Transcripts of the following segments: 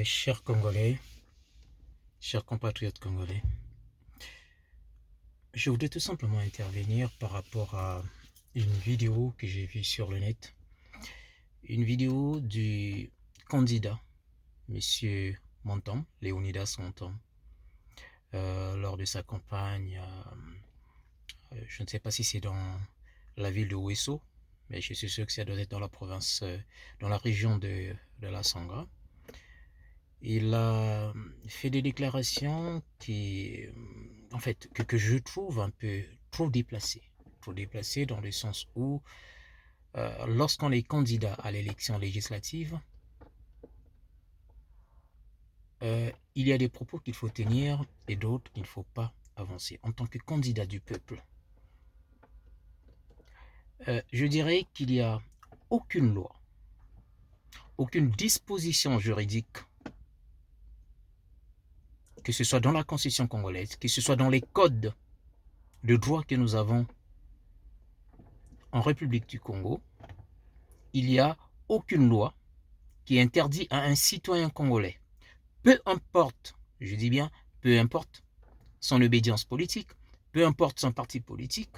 Chers Congolais, chers compatriotes congolais, je voudrais tout simplement intervenir par rapport à une vidéo que j'ai vue sur le net. Une vidéo du candidat, Monsieur Montom, Léonidas Montom, lors de sa campagne, je ne sais pas si c'est dans la ville de Ouesso, mais je suis sûr que ça doit être dans la province, dans la région de la Sangra. Il a fait des déclarations que je trouve un peu trop déplacées. Trop déplacées dans le sens où, lorsqu'on est candidat à l'élection législative, il y a des propos qu'il faut tenir et d'autres qu'il ne faut pas avancer. En tant que candidat du peuple, je dirais qu'il n'y a aucune loi, aucune disposition juridique, que ce soit dans la Constitution congolaise, que ce soit dans les codes de droit que nous avons en République du Congo, il n'y a aucune loi qui interdit à un citoyen congolais, peu importe, je dis bien, peu importe son obédience politique, peu importe son parti politique,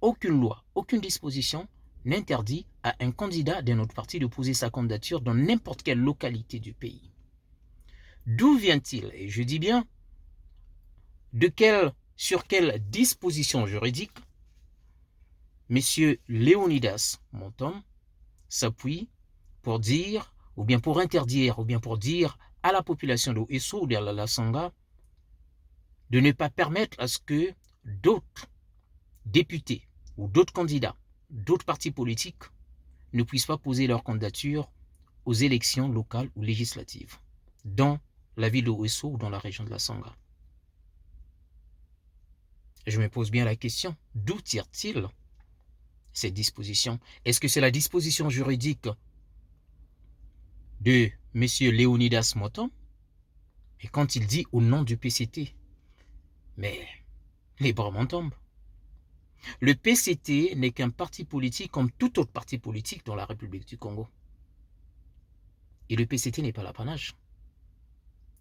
aucune loi, aucune disposition n'interdit à un candidat d'un autre parti de poser sa candidature dans n'importe quelle localité du pays. D'où vient-il? Et je dis bien, sur quelle disposition juridique M. Léonidas Montom s'appuie pour dire, ou bien pour interdire, ou bien pour dire à la population de Ouesso ou de la Sangha de ne pas permettre à ce que d'autres députés ou d'autres candidats, d'autres partis politiques ne puissent pas poser leur candidature aux élections locales ou législatives dans la ville de Ouesso ou dans la région de la Sangha. Je me pose bien la question, d'où tire-t-il cette disposition? Est-ce que c'est la disposition juridique de M. Léonidas Montom? Et quand il dit au nom du PCT, mais les bras m'en tombent. Le PCT n'est qu'un parti politique comme tout autre parti politique dans la République du Congo. Et le PCT n'est pas l'apanage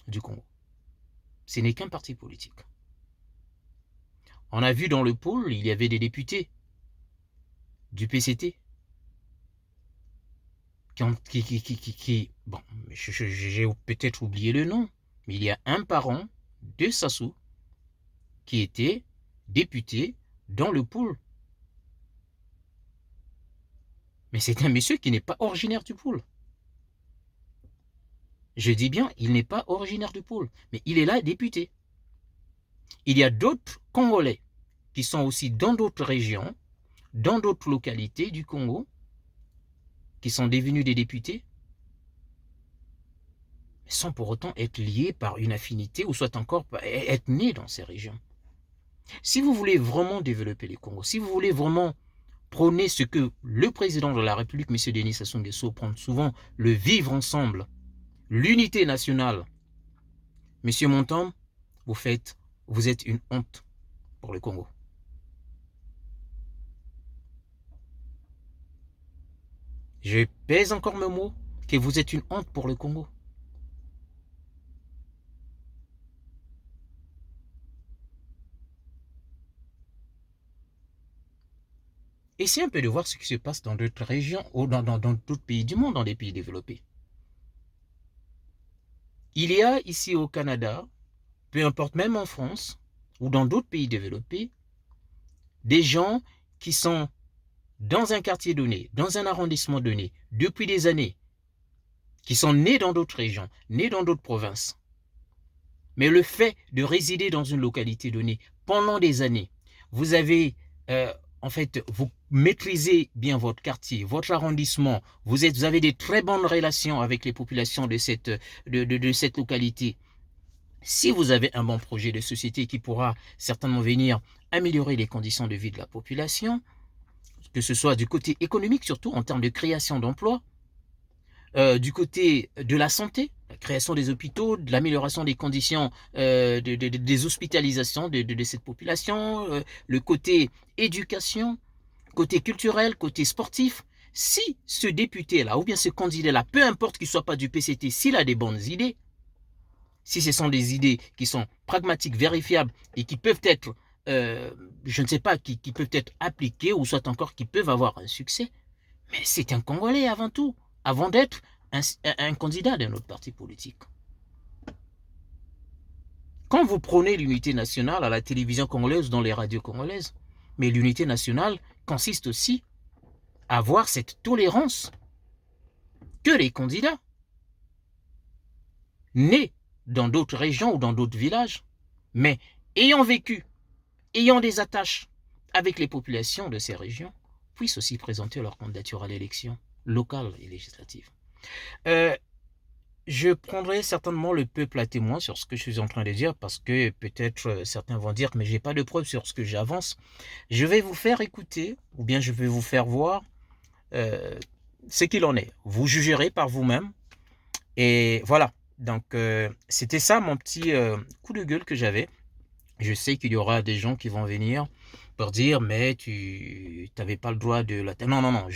du Congo. Ce n'est qu'un parti politique. On a vu dans le pôle, il y avait des députés du PCT bon, j'ai peut-être oublié le nom, mais il y a un parent de Sassou qui était député dans le pôle. Mais c'est un monsieur qui n'est pas originaire du pôle. Je dis bien, il n'est pas originaire du pôle, mais il est là député. Il y a d'autres Congolais qui sont aussi dans d'autres régions, dans d'autres localités du Congo, qui sont devenus des députés, sans pour autant être liés par une affinité ou soit encore être nés dans ces régions. Si vous voulez vraiment développer les Congos, si vous voulez vraiment prôner ce que le président de la République, M. Denis Sassou Nguesso, prend souvent, le vivre ensemble, l'unité nationale, M. Montom, vous êtes une honte pour le Congo. Je pèse encore mes mots, que vous êtes une honte pour le Congo. Essayez un peu de voir ce qui se passe dans d'autres régions ou dans d'autres pays du monde, dans des pays développés. Il y a ici au Canada, peu importe même en France ou dans d'autres pays développés, des gens qui sont dans un quartier donné, dans un arrondissement donné, depuis des années, qui sont nés dans d'autres régions, nés dans d'autres provinces. Mais le fait de résider dans une localité donnée pendant des années, vous avez, vous maîtrisez bien votre quartier, votre arrondissement, vous avez des très bonnes relations avec les populations de cette localité. Si vous avez un bon projet de société qui pourra certainement venir améliorer les conditions de vie de la population, que ce soit du côté économique, surtout en termes de création d'emplois, du côté de la santé, la création des hôpitaux, de l'amélioration des conditions des hospitalisations de cette population, le côté éducation, côté culturel, côté sportif, si ce député-là, ou bien ce candidat-là, peu importe qu'il ne soit pas du PCT, s'il a des bonnes idées, si ce sont des idées qui sont pragmatiques, vérifiables et qui peuvent être, je ne sais pas, qui peuvent être appliquées ou soit encore qui peuvent avoir un succès, mais c'est un Congolais avant tout, avant d'être un candidat d'un autre parti politique. Quand vous prenez l'unité nationale à la télévision congolaise ou dans les radios congolaises, mais l'unité nationale consiste aussi à avoir cette tolérance que les candidats nés dans d'autres régions ou dans d'autres villages, mais ayant vécu, ayant des attaches avec les populations de ces régions, puissent aussi présenter leur candidature à l'élection locale et législative. Je prendrai certainement le peuple à témoin sur ce que je suis en train de dire, parce que peut-être certains vont dire, mais je n'ai pas de preuves sur ce que j'avance. Je vais vous faire écouter, ou bien je vais vous faire voir ce qu'il en est. Vous jugerez par vous-même. Et voilà. Donc, c'était ça mon petit coup de gueule que j'avais. Je sais qu'il y aura des gens qui vont venir pour dire, mais tu n'avais pas le droit de la... Non, non, non.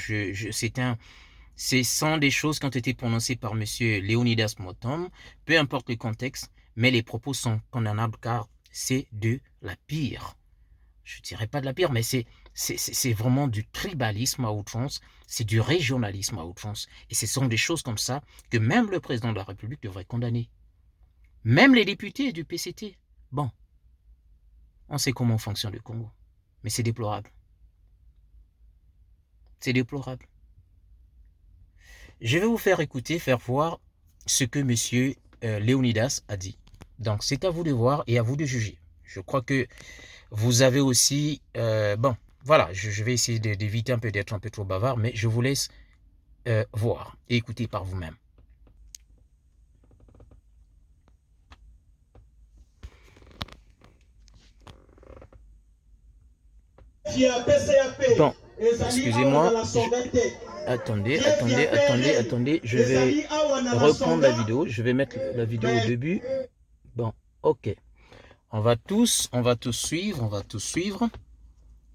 Ce sont des choses qui ont été prononcées par M. Léonidas Motom, peu importe le contexte, mais les propos sont condamnables car c'est de la pire. Je ne dirais pas de la pire, mais c'est vraiment du tribalisme à outrance, c'est du régionalisme à outrance. Et ce sont des choses comme ça que même le président de la République devrait condamner. Même les députés du PCT. Bon, on sait comment fonctionne le Congo, mais c'est déplorable. C'est déplorable. Je vais vous faire écouter, faire voir ce que M. Léonidas a dit. Donc, c'est à vous de voir et à vous de juger. Je crois que vous avez aussi... bon, voilà, je vais essayer d'éviter un peu d'être un peu trop bavard, mais je vous laisse voir et écouter par vous-même. Bon, excusez-moi. Attendez, je vais reprendre la vidéo. Je vais mettre la vidéo au début. Bon, ok. On va tous suivre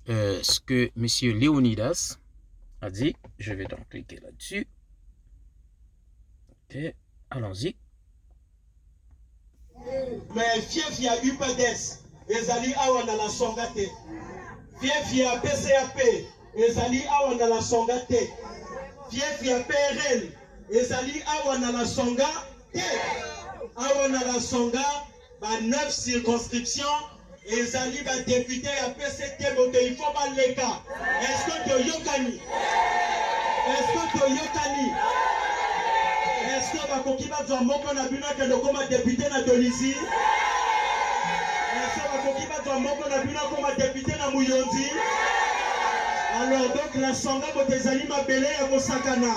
ce que M. Léonidas a dit. Je vais donc cliquer là-dessus. Ok, allons-y. Mais fief ya UPDS ezali awa na la songa te. Fief ya PCAP ezali awa na la songa te. Fief ya PRL ezali awa na la songa te. Awa na la songa ba 9 circonscriptions ezali ba député ya PCT bote il faut ba leka. Est-ce que to yokani? Est-ce que to yokani? Est-ce que bakoki bazwa moko na bino ke lokoma député na Dolisie? Est-ce que bakoki bazwa moko na bino koma député na Muyonzi? Alors donc la songa bote ezali mabele ya kosakana.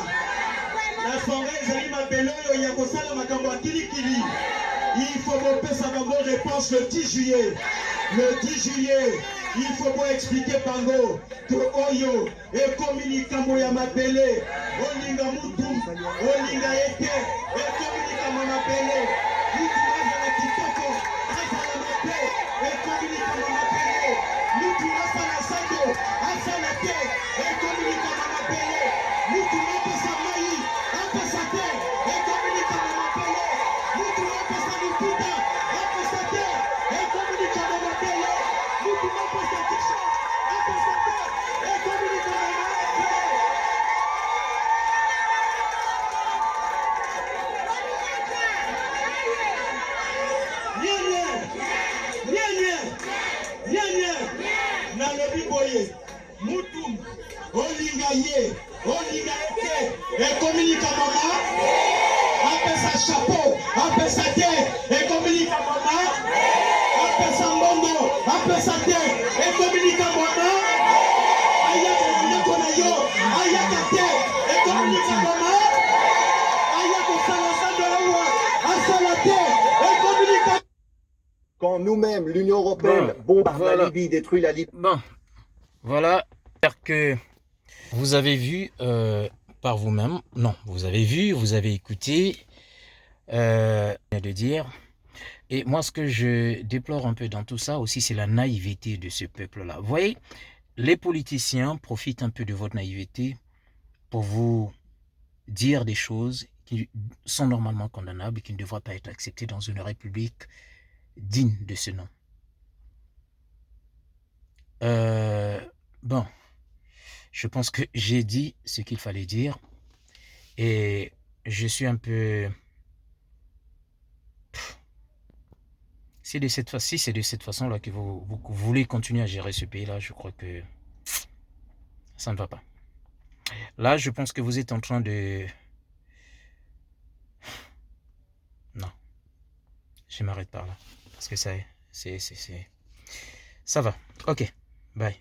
La songa ezali mabele oyo ya kosala makambo ya kilikili. Il faut bopesa bango réponse le 10 juillet. Le 10 juillet, il faut vous expliquer bango que oyo et communique ya mabele. Olinga mutum, olinga ete, et communique mabele. Mutu azala kitoko, azala mabe, et communique mabele. Mutu azala sando, azala te, et communique mabele. Mutu apesa mai, apesa te, et communique mabele. Mutu apesa luputa, apesa te, et communique mabele. Mutu apesa kisha, apesa te, et communique mabele. Nalobi boye mutum olinga ye olinga ete et communique mama apesa chapeau apesa te et communique mama apesa mbongo apesa te et communique mama ayaka ndeko na yo ayaka te et communique mama ayaka sala sando asala te et communique. Quand nous-mêmes, l'Union européenne, bombarde voilà. La Libye, détruit la Libye. Bon, voilà. J'espère que vous avez vu par vous-même. Non, vous avez vu, vous avez écouté. De dire. Et moi, ce que je déplore un peu dans tout ça aussi, c'est la naïveté de ce peuple-là. Vous voyez, les politiciens profitent un peu de votre naïveté pour vous dire des choses qui sont normalement condamnables et qui ne devraient pas être acceptées dans une république digne de ce nom. Bon, je pense que j'ai dit ce qu'il fallait dire et je suis un peu... Si c'est de cette façon-là que vous voulez continuer à gérer ce pays-là, je crois que ça ne va pas. Là, je pense que vous êtes en train de... Non, je m'arrête par là. Parce que ça va. Ok, bye.